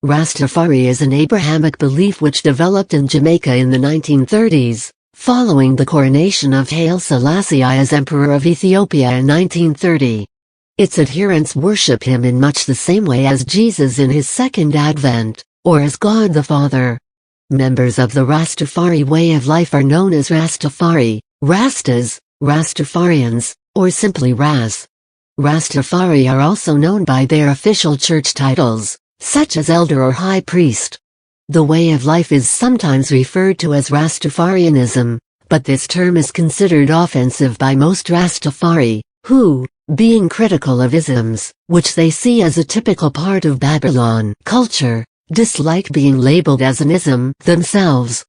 Rastafari is an Abrahamic belief which developed in Jamaica in the 1930s, following the coronation of Haile Selassie as Emperor of Ethiopia in 1930. Its adherents worship him in much the same way as Jesus in his second advent, or as God the Father. Members of the Rastafari way of life are known as Rastafari, Rastas, Rastafarians, or simply Ras. Rastafari are also known by their official church titles, such as elder or high priest. The way of life is sometimes referred to as Rastafarianism, but this term is considered offensive by most Rastafari, who, being critical of isms, which they see as a typical part of Babylon culture, dislike being labeled as an ism themselves.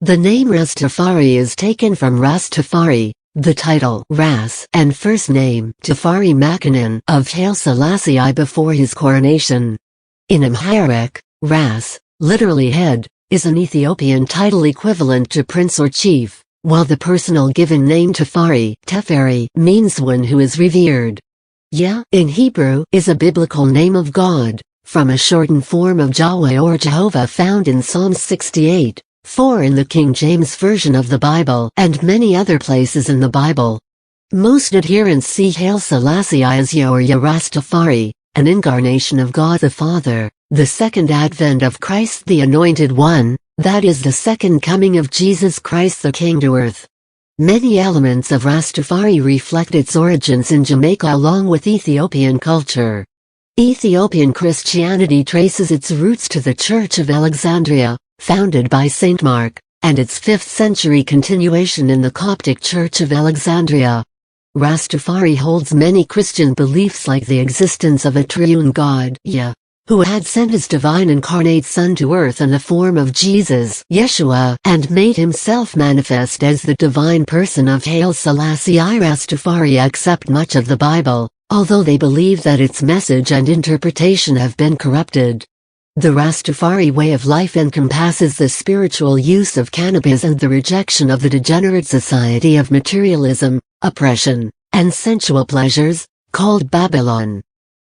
The name Rastafari is taken from Rastafari, the title Ras and first name Tafari Makanan of Haile Selassie before his coronation. In Amharic, Ras, literally head, is an Ethiopian title equivalent to prince or chief, while the personal given name Tafari, Teferi, means one who is revered. Yah, in Hebrew, is a biblical name of God, from a shortened form of Yahweh or Jehovah found in Psalm 68:4 in the King James Version of the Bible and many other places in the Bible. Most adherents see Haile Selassie as Yah or Yah Rastafari, an incarnation of God the Father, the second advent of Christ the Anointed One, that is the second coming of Jesus Christ the King to earth. Many elements of Rastafari reflect its origins in Jamaica along with Ethiopian culture. Ethiopian Christianity traces its roots to the Church of Alexandria, founded by Saint Mark, and its 5th century continuation in the Coptic Church of Alexandria. Rastafari holds many Christian beliefs like the existence of a triune God, Yah, who had sent his divine incarnate Son to earth in the form of Jesus, Yeshua, and made himself manifest as the divine person of Haile Selassie. Rastafari accept much of the Bible, although they believe that its message and interpretation have been corrupted. The Rastafari way of life encompasses the spiritual use of cannabis and the rejection of the degenerate society of materialism, oppression, and sensual pleasures, called Babylon.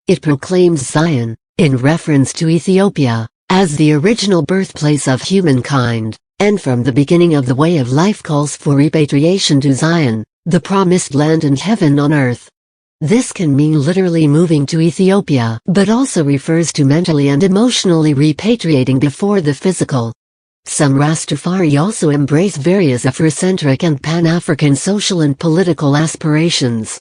It proclaims Zion, in reference to Ethiopia, as the original birthplace of humankind, and from the beginning of the way of life calls for repatriation to Zion, the promised land and heaven on earth. This can mean literally moving to Ethiopia, but also refers to mentally and emotionally repatriating before the physical. Some Rastafari also embrace various Afrocentric and Pan-African social and political aspirations.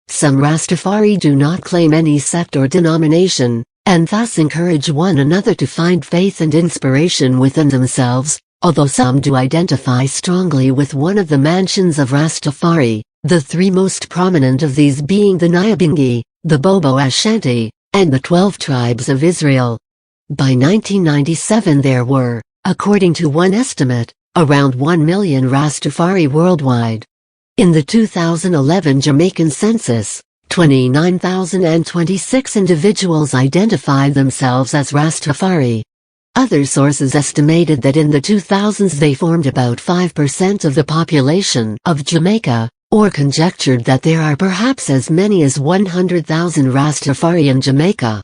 Some Rastafari do not claim any sect or denomination, and thus encourage one another to find faith and inspiration within themselves, although some do identify strongly with one of the mansions of Rastafari, the 3 most prominent of these being the Nyabingi, the Bobo Ashanti, and the 12 tribes of Israel. By 1997 there were, according to one estimate, around 1 million Rastafari worldwide. In the 2011 Jamaican census, 29,026 individuals identified themselves as Rastafari. Other sources estimated that in the 2000s they formed about 5% of the population of Jamaica, or conjectured that there are perhaps as many as 100,000 Rastafari in Jamaica.